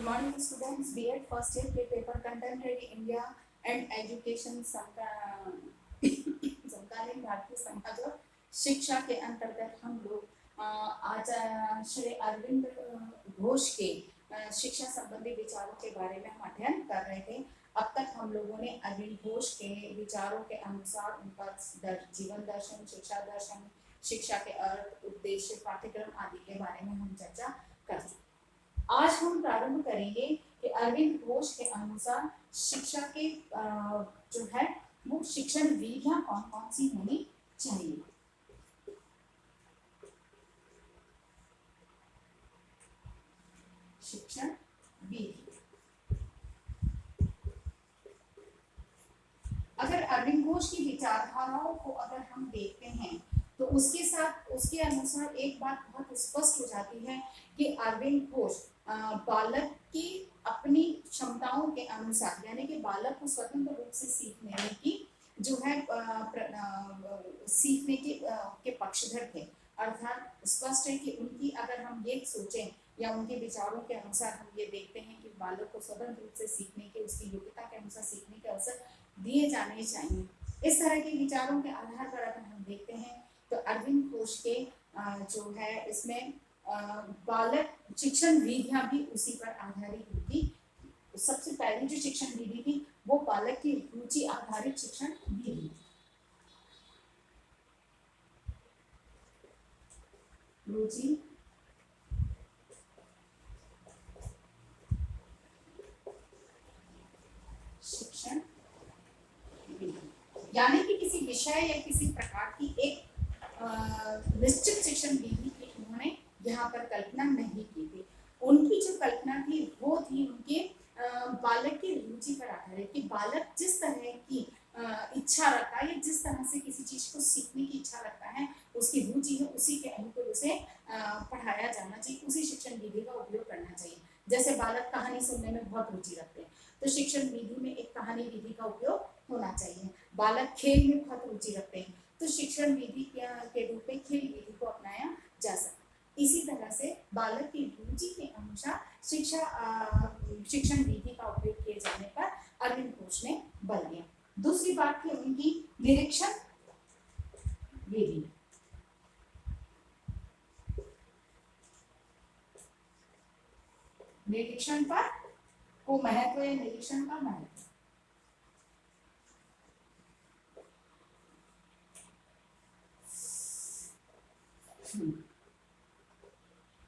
Good morning students. B.Ed first year के paper contemporary India and education समकालीन भारतीय समाज और शिक्षा के अंतर्गत हम लोग आज श्री अरविंद घोष के शिक्षा संबंधी विचारों के बारे में हम अध्ययन कर रहे थे। अब तक हम लोगों ने अरविंद घोष के विचारों के अनुसार उनका जीवन दर्शन, शिक्षा दर्शन, शिक्षा के अर्थ, उद्देश्य, पाठ्यक्रम आदि के बारे में हम चर्चा कर चुके। आज हम प्रारंभ करेंगे कि अरविंद घोष के अनुसार शिक्षा के जो है वो शिक्षण विधियां कौन कौन सी होनी चाहिए। शिक्षण विधि अगर अरविंद घोष की विचारधाराओं को अगर हम देखते हैं तो उसके साथ उसके अनुसार एक बात बहुत स्पष्ट हो जाती है कि अरविंद घोष बालक की अपनी क्षमताओं के अनुसार यानी कि बालक को स्वतंत्र रूप से सीखने की जो है सीखने के पक्षधर थे। अर्थात स्पष्ट है कि उनकी अगर हम ये सोचें या उनके विचारों के अनुसार हम ये देखते हैं कि बालक को स्वतंत्र रूप से सीखने के, उसकी योग्यता के अनुसार सीखने के अवसर दिए जाने चाहिए। इस तरह के विचारों के आधार पर अगर हम देखते हैं तो अरविंद घोष के जो है इसमें बालक शिक्षण विधियां भी उसी पर आधारित होगी। सबसे पहली जो शिक्षण विधि थी वो बालक की रुचि आधारित शिक्षण विधि। रुचि शिक्षण विधि यानी कि किसी विषय या किसी प्रकार की एक निश्चित शिक्षण विधि की उन्होंने यहाँ पर कल्पना नहीं की थी। उनकी जो कल्पना थी वो थी उनके बालक की रुचि पर आधारित कि बालक जिस तरह की इच्छा रखता है या जिस तरह से किसी चीज को सीखने की इच्छा रखता है, उसकी रुचि है, उसी के अनुकूल उसे पढ़ाया जाना चाहिए, उसी शिक्षण विधि का उपयोग करना चाहिए। जैसे बालक कहानी सुनने में बहुत रुचि रखते हैं तो शिक्षण विधि में एक कहानी विधि का उपयोग होना चाहिए। बालक खेल में बहुत रुचि रखते हैं तो शिक्षण विधि के रूप में खेल विधि को अपनाया जा सकता है। इसी तरह से बालक की रुचि के अनुसार शिक्षण विधि का उपयोग किए जाने पर अरविंद घोष ने बल दिया। दूसरी बात थी उनकी निरीक्षण विधि। निरीक्षण पर को महत्व है, निरीक्षण का महत्व।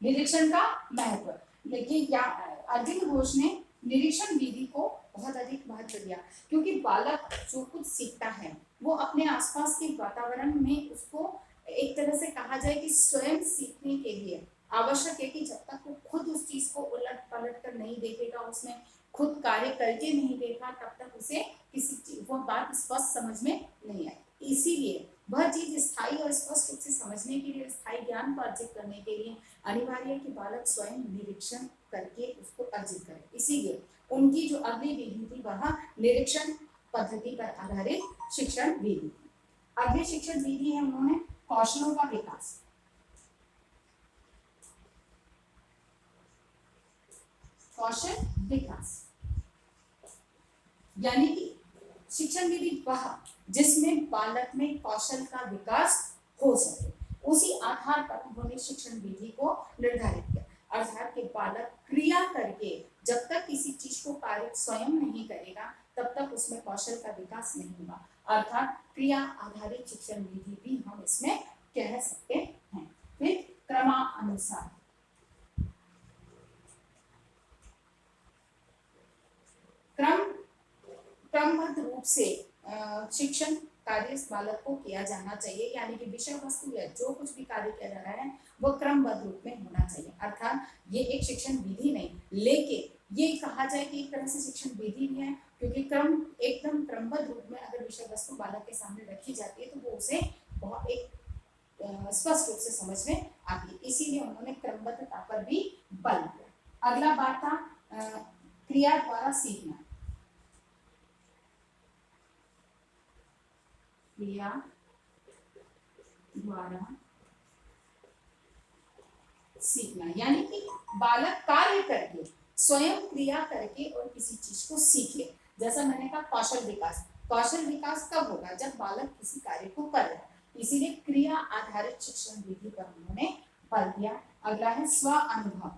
निरीक्षण का महत्व देखिए क्या अरविंद घोष ने निरीक्षण विधि को बहुत अधिक महत्व दिया क्योंकि बालक जो कुछ सीखता है वो अपने आसपास के वातावरण में उसको एक तरह से कहा जाए कि स्वयं सीखने के लिए आवश्यक है कि जब तक वो खुद उस चीज को उलट पलट कर नहीं देखेगा, उसने खुद कार्य करके नहीं देखा, तब तक उसे किसी वो बात स्पष्ट समझ में नहीं आई। इसीलिए वह चीज स्थायी और स्पष्ट रूप से समझने के लिए, स्थायी ज्ञान को अर्जित करने के लिए अनिवार्य है कि बालक स्वयं निरीक्षण करके उसको अर्जित करे। इसीलिए उनकी जो अगली विधि थी वह निरीक्षण पद्धति पर आधारित शिक्षण विधि। अगली शिक्षण विधि है उन्होंने कौशलों का विकास। कौशल विकास यानी कि शिक्षण विधि वह जिसमें बालक में कौशल का विकास हो सके, उसी आधार पर उन्होंने शिक्षण विधि को निर्धारित किया। अर्थात कि बालक क्रिया करके जब तक किसी चीज को कार्य स्वयं नहीं करेगा तब तक उसमें कौशल का विकास नहीं होगा। अर्थात क्रिया आधारित शिक्षण विधि भी हम इसमें कह सकते हैं। फिर क्रमानुसार क्रमबद्ध रूप से शिक्षण कार्य बालक को किया जाना चाहिए, यानी कि विषय वस्तु या जो कुछ भी कार्य किया जा रहा है वो क्रमबद्ध रूप में होना चाहिए। अर्थात ये एक शिक्षण विधि नहीं, लेकिन ये कहा जाए कि एक तरह से शिक्षण विधि भी है क्योंकि क्रम एकदम क्रमबद्ध रूप में अगर विषय वस्तु बालक के सामने रखी जाती है तो वो उसे बहुत एक स्पष्ट रूप से समझ में आती है। इसीलिए उन्होंने क्रमबद्धता पर भी बल दिया। अगला बात था क्रिया द्वारा सीखना। क्रिया द्वारा सीखना यानी कि बालक कार्य करके स्वयं क्रिया करके और किसी चीज को सीखे। जैसा मैंने कहा कौशल विकास कब होगा, जब बालक किसी कार्य को कर रहा है, इसीलिए क्रिया आधारित शिक्षण विधि पर उन्होंने बल दिया। अगला है स्व अनुभव।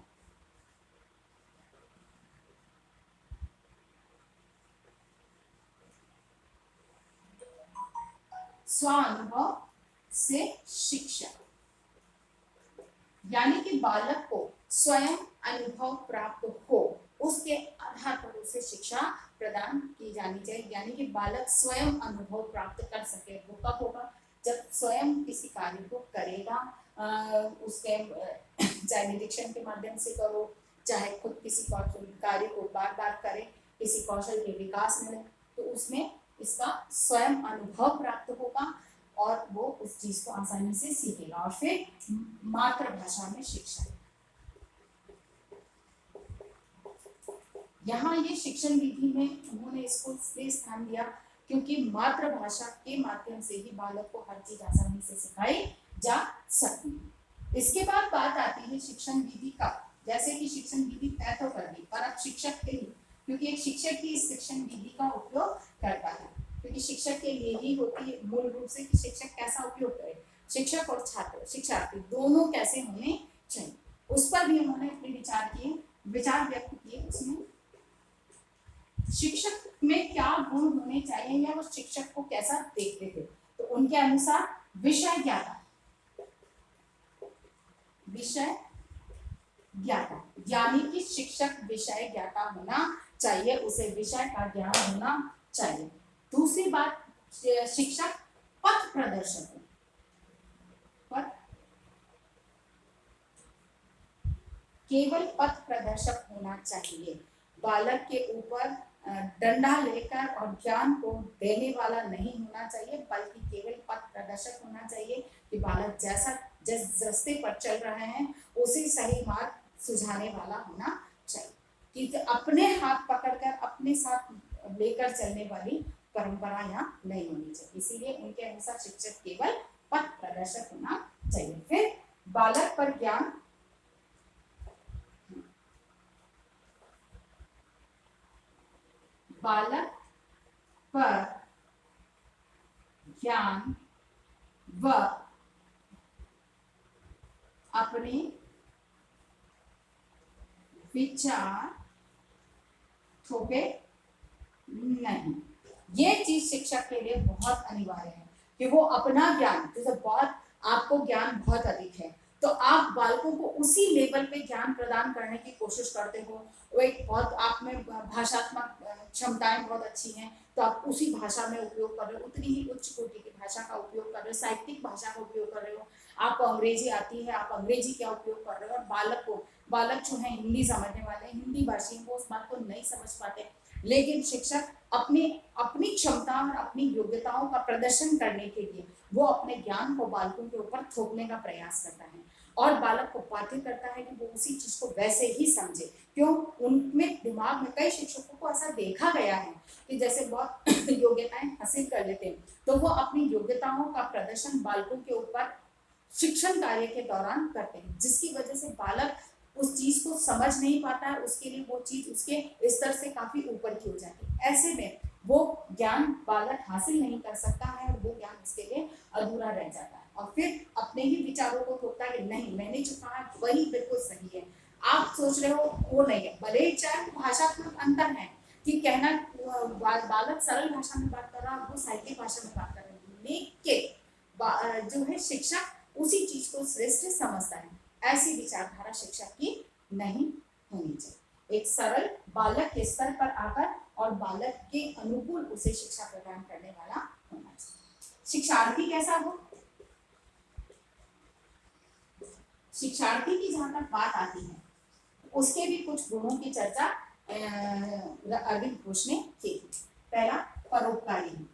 स्व अनुभव से शिक्षा, यानी कि बालक को स्वयं अनुभव प्राप्त हो, उसके आधार पर उसे शिक्षा प्रदान की जानी चाहिए। यानी कि बालक स्वयं अनुभव प्राप्त कर सके। वो कब होगा, जब स्वयं किसी कार्य को करेगा, उसके चाहे निरीक्षण के माध्यम से करो, चाहे खुद किसी कार्य को बार बार करे, किसी कौशल के विकास में, तो उसमें इसका स्वयं अनुभव प्राप्त होगा और वो उस चीज को आसानी से सीखेगा। और फिर मातृभाषा में शिक्षा, यहाँ ये शिक्षण विधि में उन्होंने इसको इसलिए स्थान दिया क्योंकि मातृभाषा के माध्यम से ही बालक को हर चीज आसानी से सिखाई जा सकती है। इसके बाद बात आती है शिक्षण विधि का। जैसे कि शिक्षण विधि तय तो कर दी, पर अब शिक्षक के लिए, क्योंकि एक शिक्षक ही इस शिक्षण विधि का उपयोग करता है, क्योंकि शिक्षक के लिए ही होती है मूल रूप से कि शिक्षक कैसा उपयोग करे, शिक्षक और छात्र शिक्षार्थी दोनों कैसे होने चाहिए, उस पर भी उन्होंने अपने विचार व्यक्त किए। उसमें शिक्षक में क्या गुण होने चाहिए या वो शिक्षक को कैसा देखते थे, तो उनके अनुसार विषय ज्ञाता, यानी कि शिक्षक विषय ज्ञाता होना चाहिए, उसे विषय का ज्ञान होना चाहिए। दूसरी बात, शिक्षक पथ प्रदर्शक हो, केवल पथ प्रदर्शक होना चाहिए। बालक के ऊपर डंडा लेकर और ज्ञान को देने वाला नहीं होना चाहिए, बल्कि केवल पथ प्रदर्शक होना चाहिए कि बालक जिस रास्ते पर चल रहे हैं उसी सही मार्ग सुझाने वाला होना चाहिए, कि अपने हाथ पकड़कर अपने साथ लेकर चलने वाली परंपरा यहाँ नहीं होनी चाहिए। इसीलिए उनके अनुसार शिक्षक केवल पथ प्रदर्शक होना चाहिए। फिर बालक पर ज्ञान, बालक पर ज्ञान व अपने विचार थोपे नहीं। ये चीज शिक्षक के लिए बहुत अनिवार्य है कि वो अपना ज्ञान, जैसे बहुत आपको ज्ञान बहुत अधिक है तो आप बालकों को उसी लेवल पे ज्ञान प्रदान करने की कोशिश करते हो। वो एक बहुत आप में भाषात्मक क्षमताएं बहुत अच्छी हैं तो आप उसी भाषा में उपयोग कर रहे हो, उतनी ही उच्च कोटि की भाषा का उपयोग कर रहे हो, साहित्यिक भाषा का उपयोग कर रहे हो। आपको अंग्रेजी आती है, आप अंग्रेजी का उपयोग कर रहे हो, और बालक जो है हिंदी समझने वाले, हिंदी भाषी वो उस बात को नहीं समझ पाते। लेकिन शिक्षक अपनी क्षमता और अपनी योग्यताओं का प्रदर्शन करने के लिए वो अपने ज्ञान को बालकों के ऊपर थोपने का प्रयास करता है और बालक को बाध्य करता है कि वो उसी चीज को वैसे ही समझे। क्यों, उनमें दिमाग में कई शिक्षकों को ऐसा देखा गया है कि जैसे बहुत योग्यताएं हासिल कर लेते हैं तो वो अपनी योग्यताओं का प्रदर्शन बालकों के ऊपर शिक्षण कार्य के दौरान करते हैं, जिसकी वजह से बालक उस चीज को समझ नहीं पाता है, उसके लिए वो चीज उसके स्तर से काफी ऊपर की हो जाती है। ऐसे में वो ज्ञान बालक हासिल नहीं कर सकता है और वो ज्ञान उसके लिए अधूरा रह जाता है और फिर अपने ही विचारों को थोपता है कि नहीं मैंने जो कहा वही बिल्कुल सही है, आप सोच रहे हो वो नहीं है। भले ही चाहे भाषात्मक अंतर है कि कहना बालक सरल भाषा में बात कर रहा है, वो साहित्यिक भाषा में बात कर रहे हैं, लेकिन जो है शिक्षक उसी चीज को श्रेष्ठ समझता है। ऐसी विचारधारा शिक्षक की नहीं होनी चाहिए। एक सरल बालक के स्तर पर आकर और बालक के अनुकूल उसे शिक्षा प्रदान करने वाला होना चाहिए। शिक्षार्थी कैसा हो, शिक्षार्थी की जहां तक बात आती है उसके भी कुछ गुणों की चर्चा अरविंद घोष ने की। पहला, परोपकारी,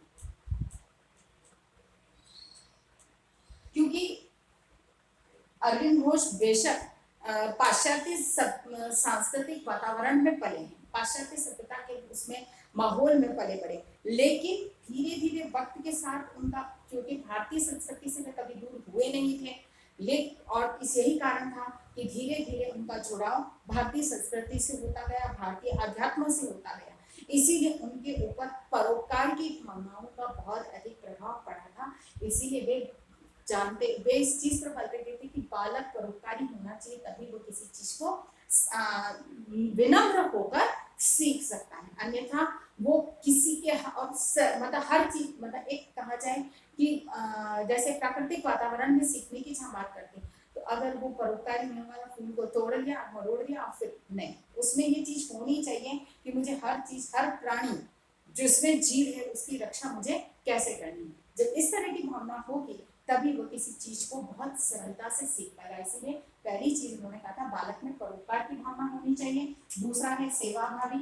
क्योंकि अरविंद घोष बेशक पाश्चात्य सांस्कृतिक वातावरण में पले हैं, पाश्चात्य सभ्यता के उसमें माहौल में पले बड़े, लेकिन धीरे धीरे वक्त के साथ उनका, क्योंकि भारतीय संस्कृति से वे कभी दूर हुए नहीं थे, लेकिन और इस यही कारण था कि धीरे धीरे उनका जुड़ाव भारतीय संस्कृति से होता गया, भारतीय अध्यात्म से होता गया। इसीलिए उनके ऊपर परोपकार की भावनाओं का बहुत अधिक प्रभाव पड़ा था। इसीलिए वे इस चीज पर बल देते थे कि बालक परोपकारी होना चाहिए, तभी वो किसी चीज को विनम्र होकर सीख सकता है। अन्यथा वो किसी के और मतलब हर चीज, मतलब एक कहा जाए कि जैसे प्राकृतिक वातावरण में सीखने की हम बात करते हैं, तो अगर वो परोपकारी होने वाला फूल को तोड़ लिया, मरोड़ लिया, फिर नहीं, उसमें ये चीज होनी चाहिए कि मुझे हर चीज, हर प्राणी जिसमें जीव है उसकी रक्षा मुझे कैसे करनी है। जब इस तरह की भावना होगी तभी वो किसी चीज को बहुत सरलता से सीख पाएगा। इसीलिए पहली चीज उन्होंने कहा था बालक में परोपकार की भावना होनी चाहिए। दूसरा है सेवाभावी,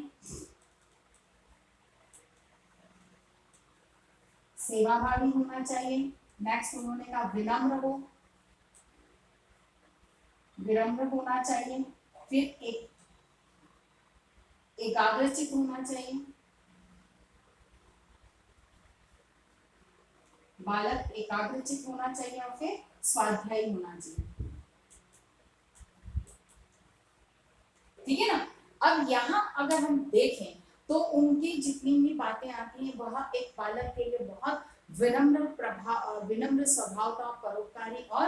सेवाभावी होना चाहिए। नेक्स्ट उन्होंने कहा विनम्र होना चाहिए। फिर एकाग्रचित होना चाहिए, बालक एकाग्रचित होना चाहिए, और फिर स्वाध्यायी होना चाहिए। ठीक है ना। अब यहाँ अगर हम देखें तो उनकी जितनी भी बातें आती हैं वह एक बालक के लिए बहुत विनम्र स्वभाव का, परोपकारी और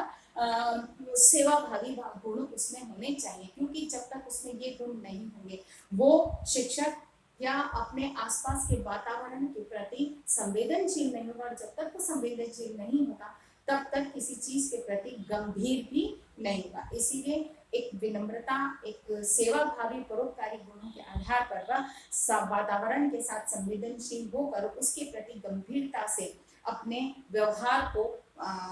सेवाभावी गुण उसमें होने चाहिए। क्योंकि जब तक उसमें ये गुण नहीं होंगे वो शिक्षक या अपने आसपास के वातावरण के प्रति संवेदनशील नहीं होगा, और जब तक वो संवेदनशील नहीं होगा तब तक किसी चीज के प्रति गंभीर भी नहीं होगा। इसीलिए एक विनम्रता, एक सेवाभावी परोपकारी गुणों के आधार पर वह वातावरण के साथ संवेदनशील होकर उसके प्रति गंभीरता से अपने व्यवहार को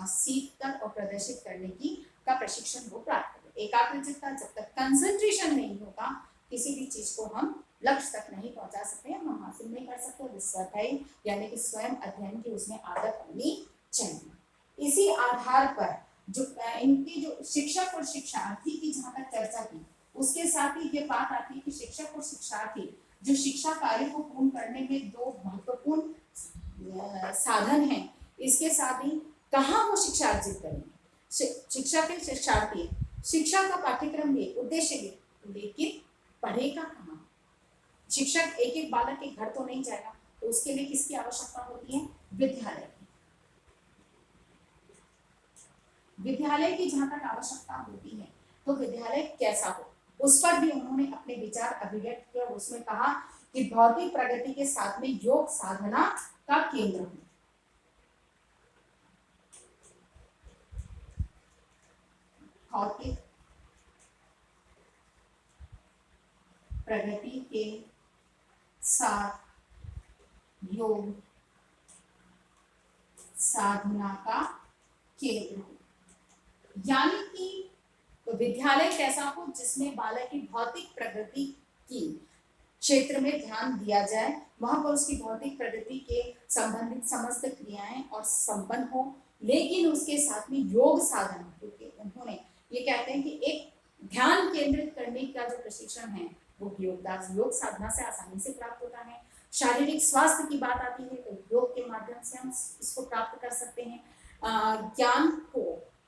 सीख कर और प्रदर्शित करने की का प्रशिक्षण वो प्राप्त करें। एकाग्रचित्ता, जब तक कंसंट्रेशन नहीं होगा किसी भी चीज को हम लक्ष्य तक नहीं पहुंचा सकते, हम हासिल नहीं कर सकते। स्वाध्यायी यानी कि स्वयं अध्ययन की उसमें आदत होनी चाहिए। इसी आधार पर जो इनकी जो शिक्षक और शिक्षार्थी की जहां तक चर्चा की, उसके साथ ही ये बात आती है कि शिक्षक और शिक्षार्थी जो शिक्षा कार्य को पूर्ण करने में दो महत्वपूर्ण साधन हैं, इसके साथ ही कहाँ वो शिक्षा अर्जित करेंगे। शिक्षा के शिक्षार्थी शिक्षा का पाठ्यक्रम भी, उद्देश्य भी, लेकिन पढ़ेगा कहाँ। शिक्षक एक एक बालक के घर तो नहीं जाएगा, तो उसके लिए किसकी आवश्यकता होती है, विद्यालय की। विद्यालय की जहां तक आवश्यकता होती है तो विद्यालय कैसा हो, उस पर भी उन्होंने अपने विचार अभिव्यक्त किया। उसमें कहा कि भौतिक प्रगति के साथ में योग साधना का केंद्र हो। भौतिक प्रगति के साथ योग साधना का केंद्र हो, यानी कि तो विद्यालय कैसा हो जिसमें बालक की भौतिक प्रगति की क्षेत्र में ध्यान दिया जाए, वहां पर उसकी भौतिक प्रगति के संबंधित समस्त क्रियाएं और संपन्न हो, लेकिन उसके साथ में योग साधना, क्योंकि उन्होंने ये कहते हैं कि एक ध्यान केंद्रित करने का जो प्रशिक्षण है वो योग साधना से आसानी से प्राप्त होता है। शारीरिक स्वास्थ्य की बात आती है तो योग के माध्यम से हम इसको प्राप्त कर सकते हैं। ज्ञान को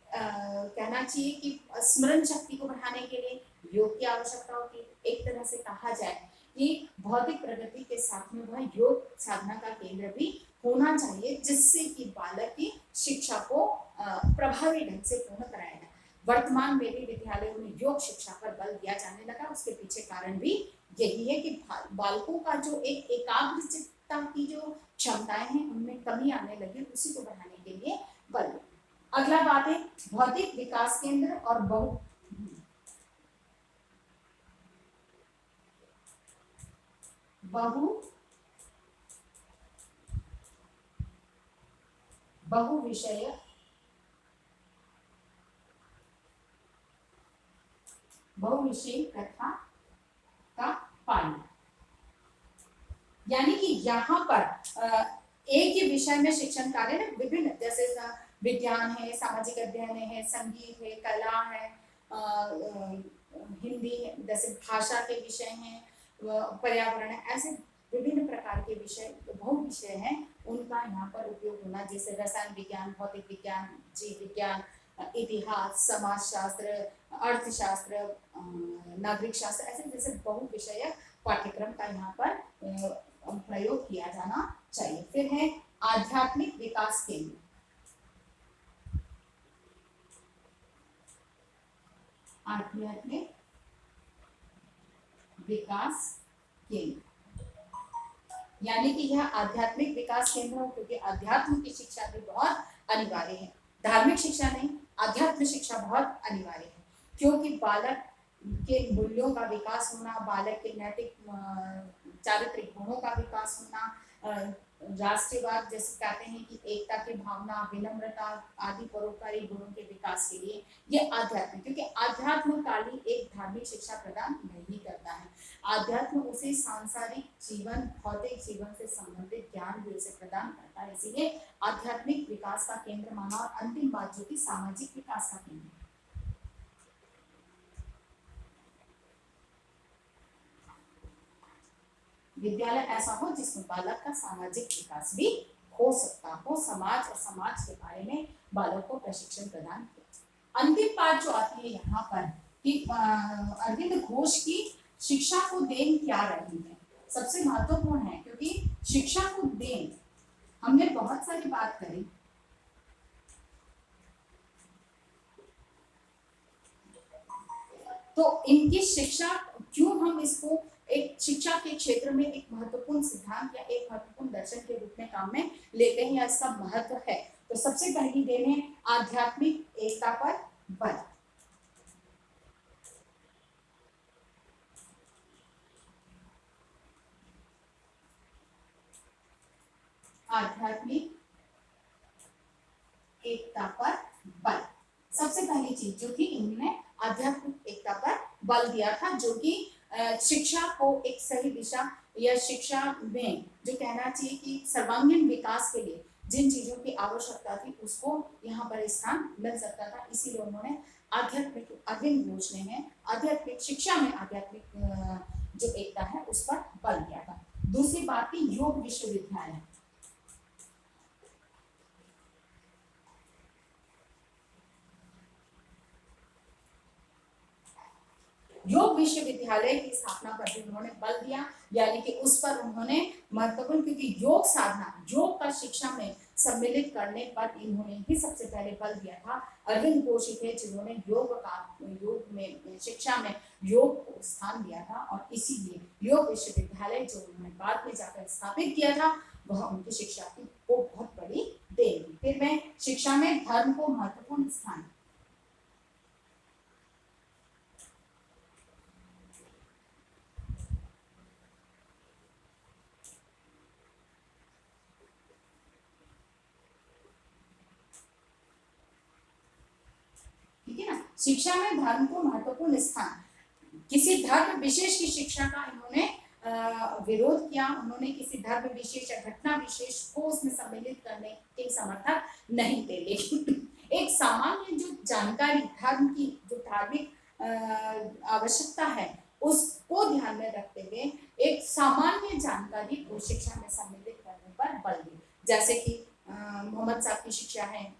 कहना चाहिए कि स्मरण शक्ति को बढ़ाने के लिए योग की आवश्यकता होती है। एक तरह से कहा जाए कि भौतिक प्रगति के साथ में वह योग साधना का केंद्र भी होना चाहिए, जिससे कि बालक की शिक्षा को प्रभावी ढंग से पूर्ण कराया जाए। वर्तमान में भी विद्यालयों में योग शिक्षा पर बल दिया जाने लगा। उसके पीछे कारण भी यही है कि बालकों का जो एक एकाग्रचित्ता की जो क्षमताएं हैं उनमें कमी आने लगी, उसी को बढ़ाने के लिए बल। अगला बात है भौतिक विकास केंद्र और बहुविषय प्रथा का पालन, यानी कि यहाँ पर एक ही विषय में शिक्षण कार्य में विभिन्न, जैसे विज्ञान है, सामाजिक अध्ययन है, संगीत है, कला है, हिंदी है, जैसे भाषा के विषय हैं, पर्यावरण है, ऐसे विभिन्न प्रकार के विषय बहु विषय हैं, उनका यहाँ पर उपयोग होना, जैसे रसायन विज्ञान, भौतिक विज्ञान, जीव विज्ञान, इतिहास, समाजशास्त्र, अर्थशास्त्र, नागरिक शास्त्र, ऐसे जैसे बहु विषयक पाठ्यक्रम का यहाँ पर प्रयोग किया जाना चाहिए। फिर है आध्यात्मिक विकास केंद्र। आध्यात्मिक विकास केंद्र यानी कि यह आध्यात्मिक विकास केंद्र हो, क्योंकि अध्यात्म की शिक्षा भी बहुत अनिवार्य है। धार्मिक शिक्षा नहीं, अध्यात्म शिक्षा बहुत अनिवार्य है, क्योंकि बालक के मूल्यों का विकास होना, बालक के नैतिक चारित्रिक गुणों का विकास होना, राष्ट्रवाद जैसे कहते हैं कि एकता की भावना, विनम्रता आदि परोपकारी गुणों के विकास के लिए ये आध्यात्म, क्योंकि आध्यात्म काली एक धार्मिक शिक्षा प्रदान नहीं करता है। आध्यात्म उसे सांसारिक जीवन, भौतिक जीवन से संबंधित ज्ञान भी उसे प्रदान करता है, इसीलिए आध्यात्मिक विकास का केंद्र माना। और अंतिम बात जो कि सामाजिक विकास का केंद्र, विद्यालय ऐसा हो जिसमें बालक का सामाजिक विकास भी हो सकता हो, समाज और समाज के बारे में बालक को प्रशिक्षण प्रदान किया। अंतिम बात जो आती है यहाँ पर कि अरविंद घोष की शिक्षा को देन क्या रही है, सबसे महत्वपूर्ण है, क्योंकि शिक्षा को देन हमने बहुत सारी बात करी, तो इनकी शिक्षा क्यों हम इसको एक शिक्षा के क्षेत्र में एक महत्वपूर्ण सिद्धांत या एक महत्वपूर्ण दर्शन के रूप में काम में लेते हैं या इसका महत्व है। तो सबसे पहली देन है आध्यात्मिक एकता पर बल। आध्यात्मिक एकता पर बल, सबसे पहली चीज जो थी इन्होंने आध्यात्मिक एकता पर बल दिया था, जो कि शिक्षा को एक सही दिशा या शिक्षा में जो कहना चाहिए कि सर्वांगीण विकास के लिए जिन चीजों की आवश्यकता थी उसको यहाँ पर स्थान मिल सकता था, इसीलिए उन्होंने आध्यात्मिक, अरविंद घोष ने है आध्यात्मिक शिक्षा में आध्यात्मिक जो एकता है उस पर बल दिया था। दूसरी बात थी योग विश्वविद्यालय। योग विश्वविद्यालय की स्थापना पर भी उन्होंने बल दिया, यानी कि उस पर उन्होंने महत्वपूर्ण, क्योंकि योग साधना, योग का शिक्षा में सम्मिलित करने पर इन्होंने ही सबसे पहले बल दिया था। अरविंद घोष थे जिन्होंने योग में शिक्षा में योग को स्थान दिया था, और इसीलिए योग विश्वविद्यालय जो उन्होंने बाद में जाकर स्थापित किया था वह उनकी शिक्षा की वो बहुत बड़ी देन थी। फिर मैं शिक्षा में धर्म को महत्वपूर्ण स्थान, ठीक है ना, शिक्षा में धर्म को महत्वपूर्ण स्थान, किसी धर्म विशेष की शिक्षा का इन्होंने विरोध किया, उन्होंने किसी धर्म विशेष या घटना विशेष को उसमें सम्मिलित करने के समर्थक नहीं थे, लेकिन एक सामान्य जो जानकारी धर्म की, जो धार्मिक आवश्यकता है उसको ध्यान में रखते हुए एक सामान्य जानकारी को शिक्षा में सम्मिलित करने पर बल दी, जैसे कि मोहम्मद साहब की शिक्षा है,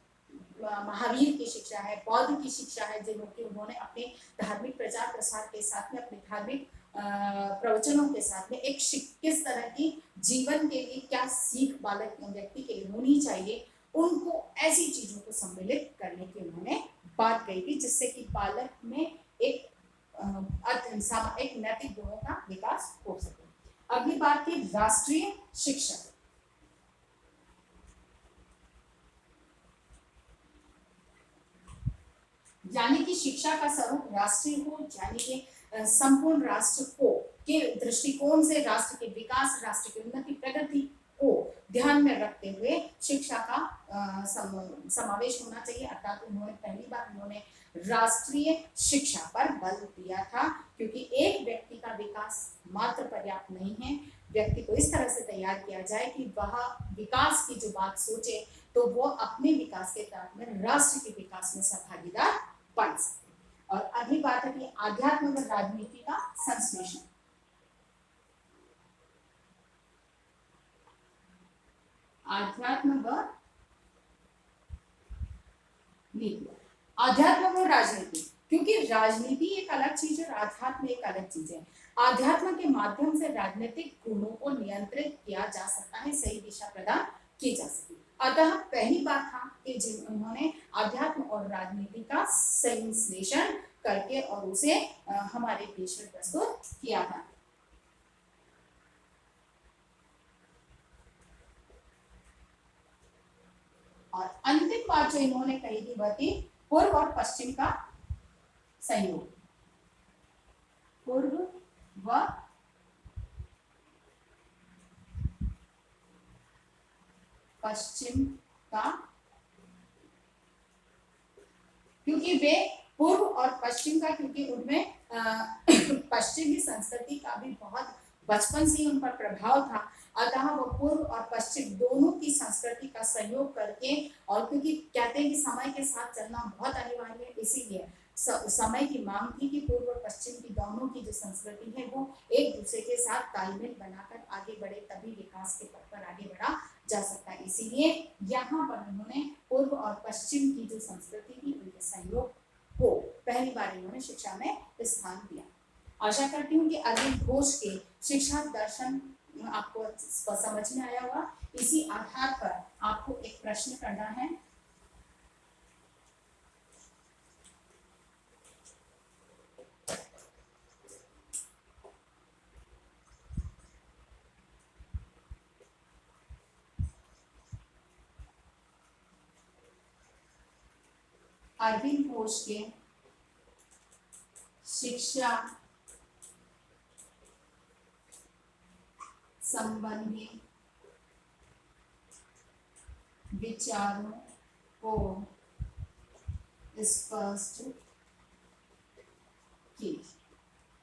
महावीर की शिक्षा है, बौद्ध की शिक्षा है, जिन्हों की उन्होंने अपने धार्मिक प्रचार प्रसार के साथ में, अपने धार्मिक प्रवचनों के साथ में एक किस तरह की जीवन के लिए क्या सीख बालक व्यक्ति के लिए होनी चाहिए, उनको ऐसी चीजों को सम्मिलित करने की उन्होंने बात कही थी, जिससे कि बालक में एक एक नैतिक गुणों का विकास हो सके। अगली बात थी राष्ट्रीय शिक्षा, यानी कि शिक्षा का स्वरूप राष्ट्रीय हो, यानी कि संपूर्ण राष्ट्र को के दृष्टिकोण से राष्ट्र के विकास, राष्ट्र की उन्नति, प्रगति को ध्यान में रखते हुए शिक्षा का समावेश होना चाहिए। अर्थात उन्होंने पहली बार उन्होंने राष्ट्रीय शिक्षा पर बल दिया था, क्योंकि एक व्यक्ति का विकास मात्र पर्याप्त नहीं है, व्यक्ति को इस तरह से तैयार किया जाए कि वह विकास की जो बात सोचे तो वो अपने विकास के साथ में राष्ट्र के विकास में सहभागीदार बन सकते। और अगली बात है कि आध्यात्म व राजनीति का संश्लेषण, आध्यात्म व नीति, आध्यात्म और राजनीति, क्योंकि राजनीति एक अलग चीज है और आध्यात्म एक अलग चीज है। आध्यात्म के माध्यम से राजनीतिक गुणों को नियंत्रित किया जा सकता है, सही दिशा प्रदान की जा सकती है। अतः पहली बात था कि जिन्होंने आध्यात्म और राजनीति का संश्लेषण करके और उसे हमारे देश में प्रस्तुत किया था। और अंतिम बात जो इन्होंने कही थी वह थी पूर्व और पश्चिम का संयोग। पूर्व व पश्चिम का, क्योंकि वे पूर्व और पश्चिम का, क्योंकि उनमें पश्चिमी संस्कृति का भी बहुत बचपन से ही उन पर प्रभाव था, अतः वो पूर्व और पश्चिम दोनों की संस्कृति का सहयोग करके, और क्योंकि कहते हैं कि समय के साथ चलना बहुत अनिवार्य है, इसीलिए समय की मांग थी कि पूर्व और पश्चिम की दोनों की जो संस्कृति है वो एक दूसरे के साथ तालमेल बनाकर आगे बढ़े, तभी विकास के पथ पर आगे बढ़ा जा सकता है। इसीलिए यहाँ पर उन्होंने पूर्व और पश्चिम की जो संस्कृति थी उनके सहयोग को पहली बार इन्होंने शिक्षा में स्थान दिया। आशा करती हूँ कि अरविंद घोष के शिक्षा दर्शन आपको समझ में आया होगा। इसी आधार पर आपको एक प्रश्न करना है। अरविंद घोष के शिक्षा संबंधी विचारों को स्पष्ट कीजिए।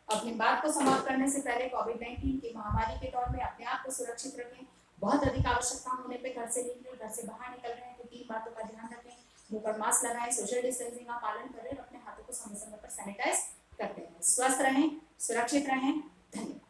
अपनी बात को समाप्त करने से पहले कोविड-19 की महामारी के दौर में अपने आप को सुरक्षित रखें। बहुत अधिक आवश्यकता होने पे घर से निकलें, घर से बाहर निकल रहे हैं तो 3 बातों का ध्यान रखें। मुंह पर मास्क लगाएं, सोशल डिस्टेंसिंग का पालन करें, अपने हाथों को समय समय पर सैनिटाइज करते रहें। स्वस्थ रहें, सुरक्षित रहें। धन्यवाद।